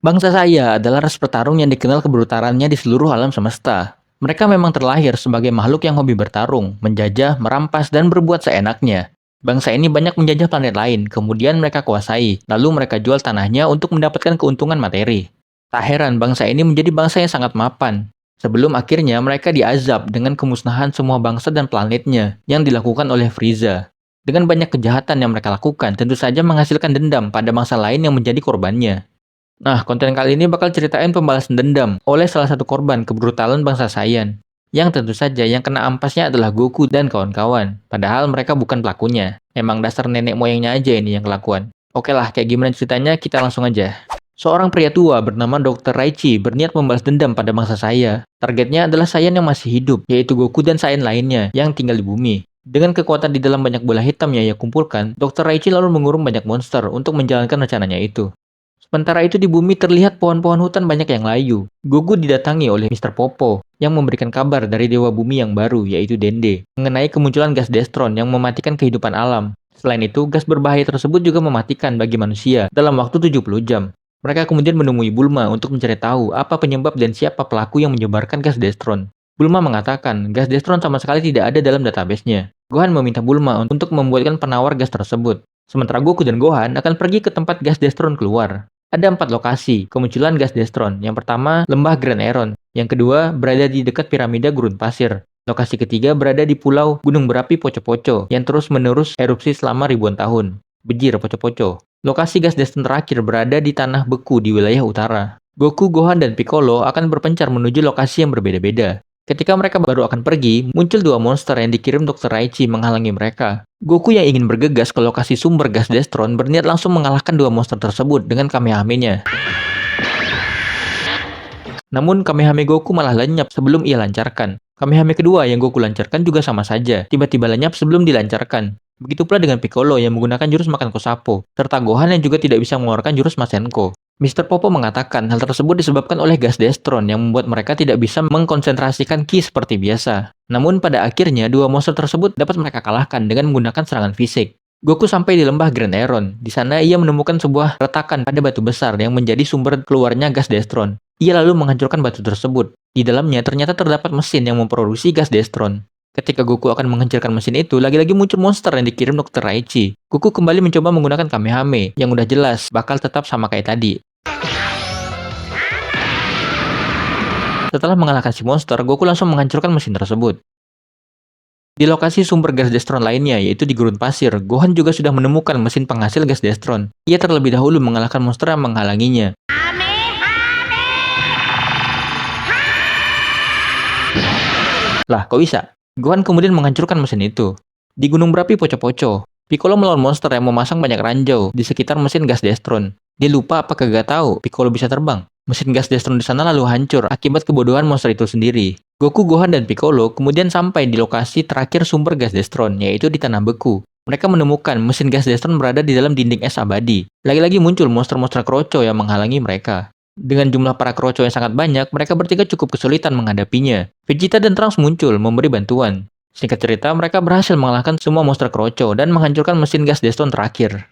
Bangsa saya adalah ras petarung yang dikenal kebrutalannya di seluruh alam semesta. Mereka memang terlahir sebagai makhluk yang hobi bertarung, menjajah, merampas, dan berbuat seenaknya. Bangsa ini banyak menjajah planet lain, kemudian mereka kuasai, lalu mereka jual tanahnya untuk mendapatkan keuntungan materi. Tak heran bangsa ini menjadi bangsa yang sangat mapan. Sebelum akhirnya mereka diazab dengan kemusnahan semua bangsa dan planetnya yang dilakukan oleh Frieza. Dengan banyak kejahatan yang mereka lakukan, tentu saja menghasilkan dendam pada bangsa lain yang menjadi korbannya. Nah, konten kali ini bakal ceritain pembalasan dendam oleh salah satu korban kebrutalan bangsa Saiyan. Yang tentu saja yang kena ampasnya adalah Goku dan kawan-kawan. Padahal mereka bukan pelakunya. Emang dasar nenek moyangnya aja ini yang kelakuan. Oke lah, kayak gimana ceritanya kita langsung aja. Seorang pria tua bernama Dr. Raichi berniat membalas dendam pada bangsa saya. Targetnya adalah Saiyan yang masih hidup, yaitu Goku dan Saiyan lainnya yang tinggal di bumi. Dengan kekuatan di dalam banyak bola hitam yang ia kumpulkan, Dr. Raichi lalu mengurung banyak monster untuk menjalankan rencananya itu. Sementara itu di bumi terlihat pohon-pohon hutan banyak yang layu. Goku didatangi oleh Mr. Popo yang memberikan kabar dari dewa bumi yang baru yaitu Dende mengenai kemunculan gas Destron yang mematikan kehidupan alam. Selain itu, gas berbahaya tersebut juga mematikan bagi manusia dalam waktu 70 jam. Mereka kemudian menemui Bulma untuk mencari tahu apa penyebab dan siapa pelaku yang menyebarkan gas Destron. Bulma mengatakan gas Destron sama sekali tidak ada dalam database-nya. Gohan meminta Bulma untuk membuatkan penawar gas tersebut. Sementara Goku dan Gohan akan pergi ke tempat gas Destron keluar. Ada 4 lokasi kemunculan gas Destron. Yang pertama, lembah Grand Eron. Yang kedua, berada di dekat piramida gurun pasir. Lokasi ketiga berada di pulau gunung berapi Poco-Poco yang terus-menerus erupsi selama ribuan tahun. Bejir Poco-Poco. Lokasi gas Destron terakhir berada di tanah beku di wilayah utara. Goku, Gohan, dan Piccolo akan berpencar menuju lokasi yang berbeda-beda. Ketika mereka baru akan pergi, muncul 2 monster yang dikirim Dr. Raichi menghalangi mereka. Goku yang ingin bergegas ke lokasi sumber gas Destron berniat langsung mengalahkan 2 monster tersebut dengan Kamehameha-nya. Namun Kamehameha Goku malah lenyap sebelum ia lancarkan. Kamehameha kedua yang Goku lancarkan juga sama saja, tiba-tiba lenyap sebelum dilancarkan. Begitu pula dengan Piccolo yang menggunakan jurus makan Kosapo, serta Gohan yang juga tidak bisa mengeluarkan jurus Masenko. Mr. Popo mengatakan hal tersebut disebabkan oleh gas Destron yang membuat mereka tidak bisa mengkonsentrasikan ki seperti biasa. Namun pada akhirnya 2 monster tersebut dapat mereka kalahkan dengan menggunakan serangan fisik. Goku sampai di lembah Grand Eron. Di sana ia menemukan sebuah retakan pada batu besar yang menjadi sumber keluarnya gas Destron. Ia lalu menghancurkan batu tersebut. Di dalamnya ternyata terdapat mesin yang memproduksi gas Destron. Ketika Goku akan menghancurkan mesin itu, lagi-lagi muncul monster yang dikirim Dr. Raichi. Goku kembali mencoba menggunakan Kamehameha, yang udah jelas bakal tetap sama kayak tadi. Setelah mengalahkan si monster, Goku langsung menghancurkan mesin tersebut. Di lokasi sumber gas Destron lainnya, yaitu di gurun pasir, Gohan juga sudah menemukan mesin penghasil gas Destron. Ia terlebih dahulu mengalahkan monster yang menghalanginya. Lah, kok bisa? Gohan kemudian menghancurkan mesin itu. Di gunung berapi Poco-Poco, Piccolo melawan monster yang memasang banyak ranjau di sekitar mesin gas Destron. Dia lupa apa kagak tahu Piccolo bisa terbang. Mesin gas Destron di sana lalu hancur akibat kebodohan monster itu sendiri. Goku, Gohan, dan Piccolo kemudian sampai di lokasi terakhir sumber gas Destron, yaitu di tanah beku. Mereka menemukan mesin gas Destron berada di dalam dinding es abadi. Lagi-lagi muncul monster-monster kroco yang menghalangi mereka. Dengan jumlah para kroco yang sangat banyak, mereka bertiga cukup kesulitan menghadapinya. Vegeta dan Trunks muncul memberi bantuan. Singkat cerita, mereka berhasil mengalahkan semua monster kroco dan menghancurkan mesin gas Destron terakhir.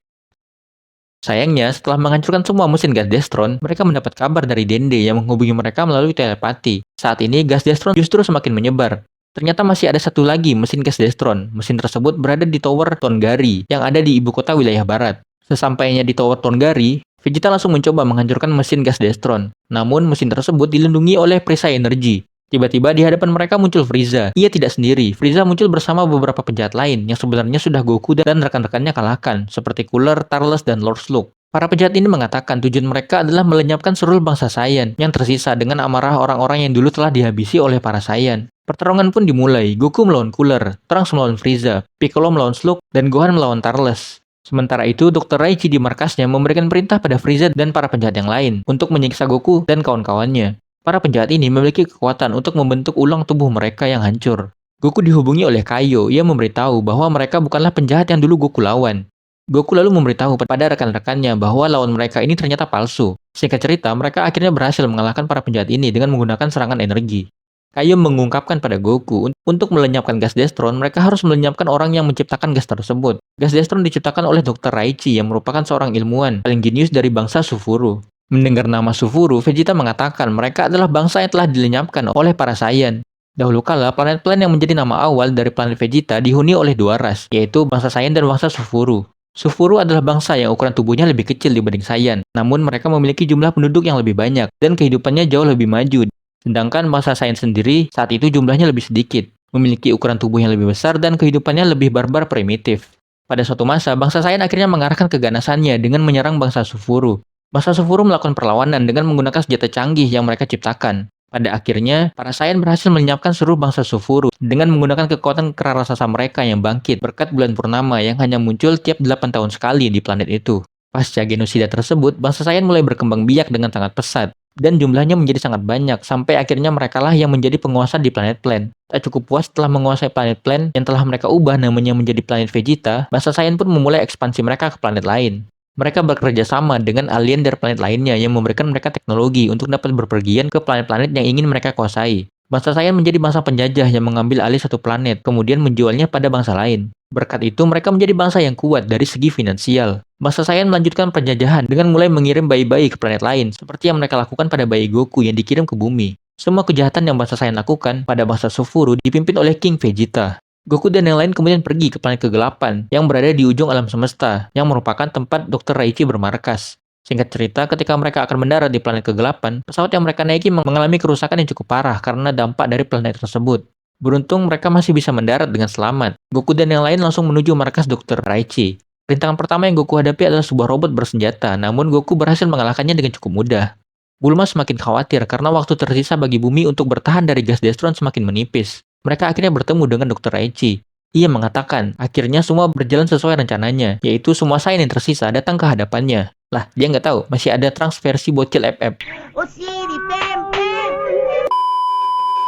Sayangnya, setelah menghancurkan semua mesin gas Destron, mereka mendapat kabar dari Dende yang menghubungi mereka melalui telepati. Saat ini, gas Destron justru semakin menyebar. Ternyata masih ada satu lagi mesin gas Destron. Mesin tersebut berada di Tower Tongari yang ada di ibu kota wilayah barat. Sesampainya di Tower Tongari, Vegeta langsung mencoba menghancurkan mesin gas Destron. Namun, mesin tersebut dilindungi oleh perisai energi. Tiba-tiba di hadapan mereka muncul Frieza. Ia tidak sendiri. Frieza muncul bersama beberapa penjahat lain yang sebenarnya sudah Goku dan rekan-rekannya kalahkan, seperti Cooler, Turles, dan Lord Slug. Para penjahat ini mengatakan tujuan mereka adalah melenyapkan seluruh bangsa Saiyan yang tersisa dengan amarah orang-orang yang dulu telah dihabisi oleh para Saiyan. Pertarungan pun dimulai. Goku melawan Cooler, Trunks melawan Frieza, Piccolo melawan Slug, dan Gohan melawan Turles. Sementara itu, Dr. Raichi di markasnya memberikan perintah pada Frieza dan para penjahat yang lain untuk menyiksa Goku dan kawan-kawannya. Para penjahat ini memiliki kekuatan untuk membentuk ulang tubuh mereka yang hancur. Goku dihubungi oleh Kaio, ia memberitahu bahwa mereka bukanlah penjahat yang dulu Goku lawan. Goku lalu memberitahu pada rekan-rekannya bahwa lawan mereka ini ternyata palsu. Singkat cerita, mereka akhirnya berhasil mengalahkan para penjahat ini dengan menggunakan serangan energi. Kaio mengungkapkan pada Goku, untuk melenyapkan gas Destron, mereka harus melenyapkan orang yang menciptakan gas tersebut. Gas Destron diciptakan oleh Dr. Raichi yang merupakan seorang ilmuwan paling jenius dari bangsa Sufuru. Mendengar nama Sufuru, Vegeta mengatakan mereka adalah bangsa yang telah dilenyapkan oleh para Saiyan. Dahulu kala, planet-planet yang menjadi nama awal dari planet Vegeta dihuni oleh dua ras, yaitu bangsa Saiyan dan bangsa Sufuru. Sufuru adalah bangsa yang ukuran tubuhnya lebih kecil dibanding Saiyan, namun mereka memiliki jumlah penduduk yang lebih banyak dan kehidupannya jauh lebih maju. Sedangkan bangsa Saiyan sendiri saat itu jumlahnya lebih sedikit, memiliki ukuran tubuh yang lebih besar dan kehidupannya lebih barbar primitif. Pada suatu masa, bangsa Saiyan akhirnya mengarahkan keganasannya dengan menyerang bangsa Sufuru. Bangsa Sufuru melakukan perlawanan dengan menggunakan senjata canggih yang mereka ciptakan. Pada akhirnya, para Saiyan berhasil melenyapkan seluruh bangsa Sufuru dengan menggunakan kekuatan kera raksasa mereka yang bangkit berkat bulan purnama yang hanya muncul tiap 8 tahun sekali di planet itu. Pasca genosida tersebut, bangsa Saiyan mulai berkembang biak dengan sangat pesat, dan jumlahnya menjadi sangat banyak sampai akhirnya merekalah yang menjadi penguasa di planet Plan. Tak cukup puas setelah menguasai planet Plan yang telah mereka ubah namanya menjadi planet Vegeta, bangsa Saiyan pun memulai ekspansi mereka ke planet lain. Mereka bekerja sama dengan alien dari planet lainnya yang memberikan mereka teknologi untuk dapat berpergian ke planet-planet yang ingin mereka kuasai. Bangsa Saiyan menjadi bangsa penjajah yang mengambil alih satu planet, kemudian menjualnya pada bangsa lain. Berkat itu, mereka menjadi bangsa yang kuat dari segi finansial. Bangsa Saiyan melanjutkan penjajahan dengan mulai mengirim bayi-bayi ke planet lain, seperti yang mereka lakukan pada bayi Goku yang dikirim ke bumi. Semua kejahatan yang bangsa Saiyan lakukan pada bangsa Sufuru dipimpin oleh King Vegeta. Goku dan yang lain kemudian pergi ke planet kegelapan yang berada di ujung alam semesta, yang merupakan tempat Dr. Raichi bermarkas. Singkat cerita, ketika mereka akan mendarat di planet kegelapan, pesawat yang mereka naiki mengalami kerusakan yang cukup parah karena dampak dari planet tersebut. Beruntung mereka masih bisa mendarat dengan selamat. Goku dan yang lain langsung menuju markas Dr. Raichi. Rintangan pertama yang Goku hadapi adalah sebuah robot bersenjata, namun Goku berhasil mengalahkannya dengan cukup mudah. Bulma semakin khawatir karena waktu tersisa bagi bumi untuk bertahan dari gas Destron semakin menipis. Mereka akhirnya bertemu dengan Dr. Raichi. Ia mengatakan, akhirnya semua berjalan sesuai rencananya, yaitu semua Saiyan yang tersisa datang ke hadapannya. Lah, dia nggak tahu, masih ada Trunks versi bocil FF.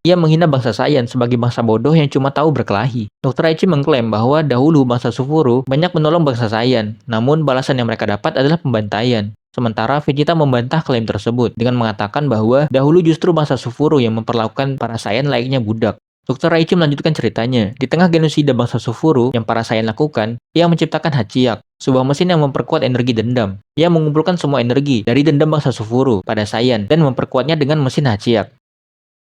Ia menghina bangsa Saiyan sebagai bangsa bodoh yang cuma tahu berkelahi. Dr. Raichi mengklaim bahwa dahulu bangsa Sufuru banyak menolong bangsa Saiyan, namun balasan yang mereka dapat adalah pembantaian. Sementara Vegeta membantah klaim tersebut dengan mengatakan bahwa dahulu justru bangsa Sufuru yang memperlakukan para Saiyan layaknya budak. Dr. Raichi melanjutkan ceritanya. Di tengah genosida bangsa Sufuru yang para Saiyan lakukan, ia menciptakan Hachiyak, sebuah mesin yang memperkuat energi dendam. Ia mengumpulkan semua energi dari dendam bangsa Sufuru pada Saiyan dan memperkuatnya dengan mesin Hachiyak.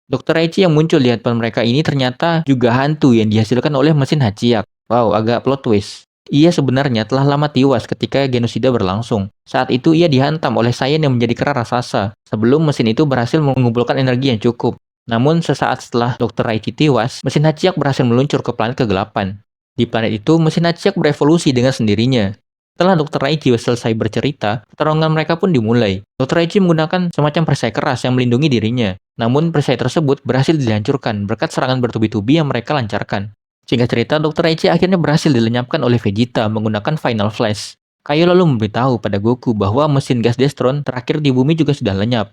Dr. Raichi yang muncul di hadapan mereka ini ternyata juga hantu yang dihasilkan oleh mesin Hachiyak. Wow, agak plot twist. Ia sebenarnya telah lama tewas ketika genosida berlangsung. Saat itu ia dihantam oleh Saiyan yang menjadi kera raksasa, sebelum mesin itu berhasil mengumpulkan energi yang cukup. Namun sesaat setelah Dr. Raichi tewas, mesin Hachiyak berhasil meluncur ke planet kegelapan. Di planet itu, mesin Hachiyak berevolusi dengan sendirinya. Setelah Dr. Raichi selesai bercerita, pertarungan mereka pun dimulai. Dr. Raichi menggunakan semacam perisai keras yang melindungi dirinya. Namun perisai tersebut berhasil dihancurkan berkat serangan bertubi-tubi yang mereka lancarkan. Singkat cerita, Dr. Raichi akhirnya berhasil dilenyapkan oleh Vegeta menggunakan Final Flash. Kaio lalu memberitahu pada Goku bahwa mesin gas Destron terakhir di bumi juga sudah lenyap.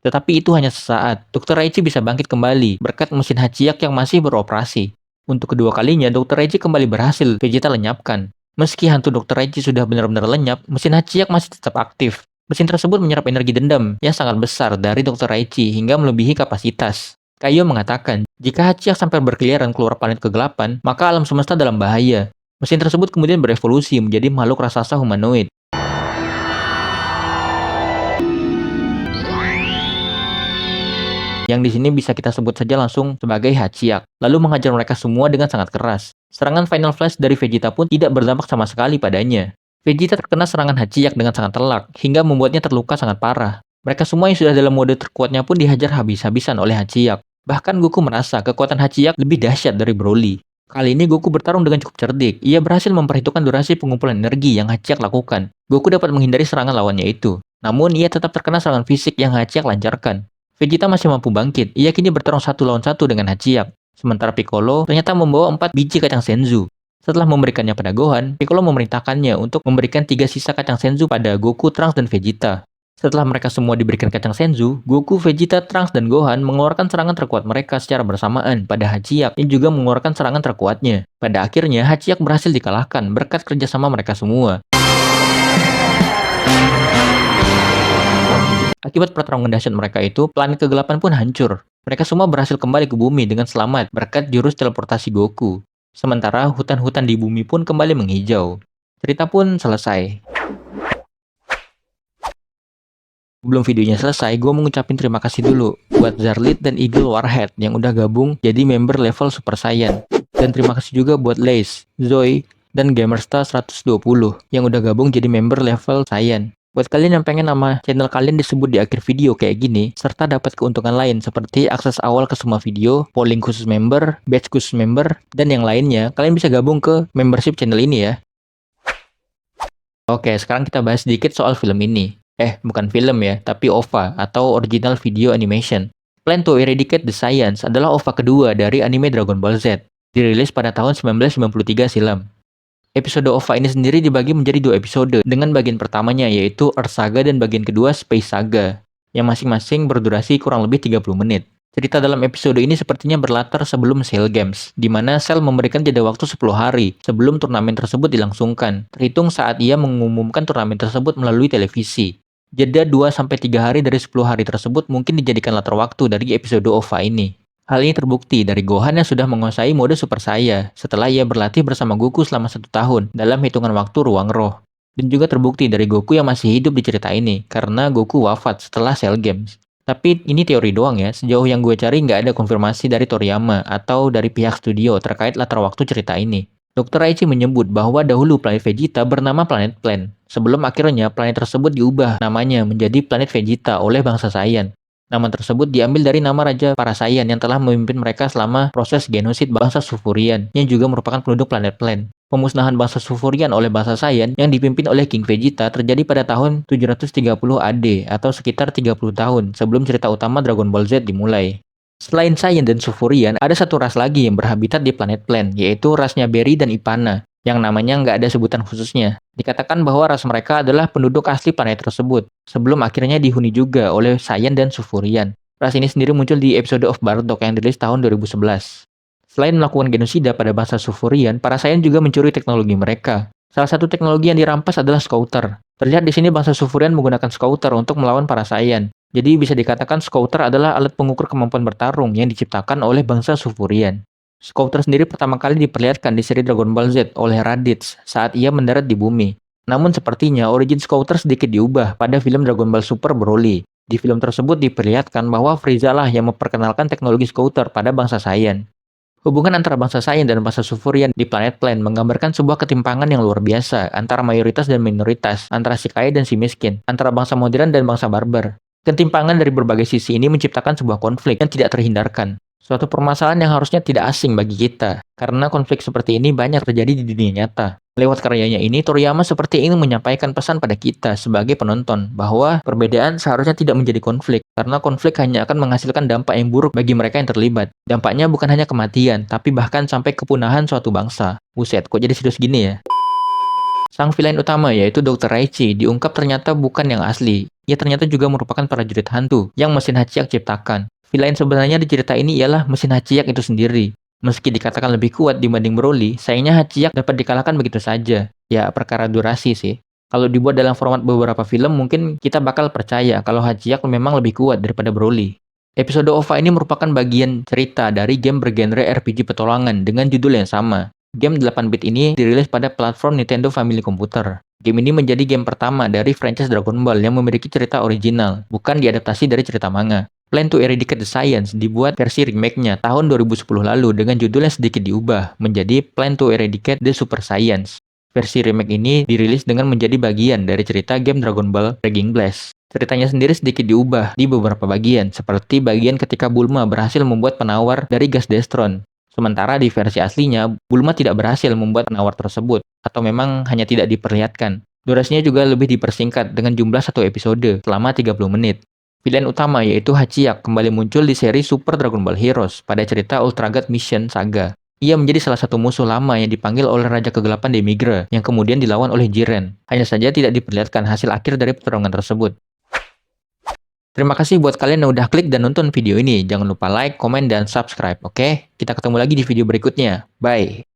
Tetapi itu hanya sesaat. Dr. Raichi bisa bangkit kembali berkat mesin Hachiyak yang masih beroperasi. Untuk kedua kalinya, Dr. Raichi kembali berhasil Vegeta lenyapkan. Meski hantu Dr. Raichi sudah benar-benar lenyap, mesin Hachiyak masih tetap aktif. Mesin tersebut menyerap energi dendam yang sangat besar dari Dr. Raichi hingga melebihi kapasitas. Kaio mengatakan, jika Hachiyak sampai berkeliaran keluar planet kegelapan, maka alam semesta dalam bahaya. Mesin tersebut kemudian berevolusi menjadi makhluk raksasa humanoid. Yang di sini bisa kita sebut saja langsung sebagai Hachiyak, lalu menghajar mereka semua dengan sangat keras. Serangan Final Flash dari Vegeta pun tidak berdampak sama sekali padanya. Vegeta terkena serangan Hachiyak dengan sangat telak, hingga membuatnya terluka sangat parah. Mereka semua yang sudah dalam mode terkuatnya pun dihajar habis-habisan oleh Hachiyak. Bahkan Goku merasa kekuatan Hachiyak lebih dahsyat dari Broly. Kali ini Goku bertarung dengan cukup cerdik. Ia berhasil memperhitungkan durasi pengumpulan energi yang Hachiyak lakukan. Goku dapat menghindari serangan lawannya itu. Namun ia tetap terkena serangan fisik yang Hachiyak lancarkan. Vegeta masih mampu bangkit. Ia kini bertarung 1 lawan 1 dengan Hachiyak. Sementara Piccolo ternyata membawa 4 biji kacang Senzu. Setelah memberikannya pada Gohan, Piccolo memerintahkannya untuk memberikan 3 sisa kacang Senzu pada Goku, Trunks, dan Vegeta. Setelah mereka semua diberikan kacang Senzu, Goku, Vegeta, Trunks, dan Gohan mengeluarkan serangan terkuat mereka secara bersamaan pada Hachiyak yang juga mengeluarkan serangan terkuatnya. Pada akhirnya, Hachiyak berhasil dikalahkan berkat kerjasama mereka semua. Akibat pertarungan dahsyat mereka itu, planet kegelapan pun hancur. Mereka semua berhasil kembali ke bumi dengan selamat berkat jurus teleportasi Goku. Sementara hutan-hutan di bumi pun kembali menghijau. Cerita pun selesai. Sebelum videonya selesai, gue mau ngucapin terima kasih dulu buat Zarlit dan Eagle Warhead yang udah gabung jadi member level Super Saiyan. Dan terima kasih juga buat Lace, Zoe, dan Gamerstar 120 yang udah gabung jadi member level Saiyan. Buat kalian yang pengen nama channel kalian disebut di akhir video kayak gini, serta dapat keuntungan lain seperti akses awal ke semua video, polling khusus member, badge khusus member, dan yang lainnya, kalian bisa gabung ke membership channel ini ya. Oke, sekarang kita bahas sedikit soal film ini. Bukan film ya, tapi OVA atau Original Video Animation. Plan to Eradicate the Science adalah OVA kedua dari anime Dragon Ball Z, dirilis pada tahun 1993 silam. Episode OVA ini sendiri dibagi menjadi 2 episode, dengan bagian pertamanya yaitu Earth Saga dan bagian kedua Space Saga, yang masing-masing berdurasi kurang lebih 30 menit. Cerita dalam episode ini sepertinya berlatar sebelum Cell Games, di mana Cell memberikan jeda waktu 10 hari sebelum turnamen tersebut dilangsungkan, terhitung saat ia mengumumkan turnamen tersebut melalui televisi. Jeda 2-3 hari dari 10 hari tersebut mungkin dijadikan latar waktu dari episode OVA ini. Hal ini terbukti dari Gohan yang sudah menguasai mode Super Saya setelah ia berlatih bersama Goku selama 1 tahun dalam hitungan waktu ruang roh. Dan juga terbukti dari Goku yang masih hidup di cerita ini, karena Goku wafat setelah Cell Games. Tapi ini teori doang ya, sejauh yang gue cari nggak ada konfirmasi dari Toriyama atau dari pihak studio terkait latar waktu cerita ini. Dr. Aichi menyebut bahwa dahulu planet Vegeta bernama planet Plan, sebelum akhirnya planet tersebut diubah namanya menjadi planet Vegeta oleh bangsa Saiyan. Nama tersebut diambil dari nama Raja para Saiyan yang telah memimpin mereka selama proses genosid bangsa Sufurian, yang juga merupakan penduduk planet Plan. Pemusnahan bangsa Sufurian oleh bangsa Saiyan yang dipimpin oleh King Vegeta terjadi pada tahun 730 AD atau sekitar 30 tahun sebelum cerita utama Dragon Ball Z dimulai. Selain Saiyan dan Sufurian, ada satu ras lagi yang berhabitat di planet Plan, yaitu rasnya Berry dan Ipana, yang namanya nggak ada sebutan khususnya. Dikatakan bahwa ras mereka adalah penduduk asli planet tersebut, sebelum akhirnya dihuni juga oleh Saiyan dan Sufurian. Ras ini sendiri muncul di episode of Bardock yang dirilis tahun 2011. Selain melakukan genosida pada bangsa Sufurian, para Saiyan juga mencuri teknologi mereka. Salah satu teknologi yang dirampas adalah Scouter. Terlihat di sini bangsa Sufurian menggunakan Scouter untuk melawan para Saiyan. Jadi bisa dikatakan Scouter adalah alat pengukur kemampuan bertarung yang diciptakan oleh bangsa Sufurian. Scouter sendiri pertama kali diperlihatkan di seri Dragon Ball Z oleh Raditz saat ia mendarat di bumi. Namun sepertinya origin Scouter sedikit diubah pada film Dragon Ball Super Broly. Di film tersebut diperlihatkan bahwa Frieza lah yang memperkenalkan teknologi Scouter pada bangsa Saiyan. Hubungan antara bangsa Saiyan dan bangsa Sufurian di planet Plan menggambarkan sebuah ketimpangan yang luar biasa antara mayoritas dan minoritas, antara si kaya dan si miskin, antara bangsa modern dan bangsa barbar. Ketimpangan dari berbagai sisi ini menciptakan sebuah konflik yang tidak terhindarkan. Suatu permasalahan yang harusnya tidak asing bagi kita, karena konflik seperti ini banyak terjadi di dunia nyata. Lewat karyanya ini, Toriyama seperti ingin menyampaikan pesan pada kita sebagai penonton, bahwa perbedaan seharusnya tidak menjadi konflik, karena konflik hanya akan menghasilkan dampak yang buruk bagi mereka yang terlibat. Dampaknya bukan hanya kematian, tapi bahkan sampai kepunahan suatu bangsa. Buset, kok jadi serius gini ya? Sang villain utama yaitu Dr. Raichi diungkap ternyata bukan yang asli. Ia ternyata juga merupakan prajurit hantu yang mesin Hachiyak ciptakan. Villain sebenarnya di cerita ini ialah mesin Hachiyak itu sendiri. Meski dikatakan lebih kuat dibanding Broly, sayangnya Hachiyak dapat dikalahkan begitu saja. Ya, perkara durasi sih. Kalau dibuat dalam format beberapa film, mungkin kita bakal percaya kalau Hachiyak memang lebih kuat daripada Broly. Episode OVA ini merupakan bagian cerita dari game bergenre RPG petualangan dengan judul yang sama. Game 8-bit ini dirilis pada platform Nintendo Family Computer. Game ini menjadi game pertama dari franchise Dragon Ball yang memiliki cerita original, bukan diadaptasi dari cerita manga. Plan to Eradicate the Science dibuat versi remake-nya tahun 2010 lalu dengan judul yang sedikit diubah menjadi Plan to Eradicate the Super Science. Versi remake ini dirilis dengan menjadi bagian dari cerita game Dragon Ball Raging Blast. Ceritanya sendiri sedikit diubah di beberapa bagian, seperti bagian ketika Bulma berhasil membuat penawar dari gas Destron. Sementara di versi aslinya, Bulma tidak berhasil membuat penawar tersebut, atau memang hanya tidak diperlihatkan. Durasinya juga lebih dipersingkat dengan jumlah 1 episode selama 30 menit. Villain utama yaitu Hachiyak kembali muncul di seri Super Dragon Ball Heroes pada cerita Ultra God Mission Saga. Ia menjadi salah satu musuh lama yang dipanggil oleh Raja Kegelapan Demigra yang kemudian dilawan oleh Jiren. Hanya saja tidak diperlihatkan hasil akhir dari pertarungan tersebut. Terima kasih buat kalian yang udah klik dan nonton video ini. Jangan lupa like, komen, dan subscribe, oke? Kita ketemu lagi di video berikutnya. Bye!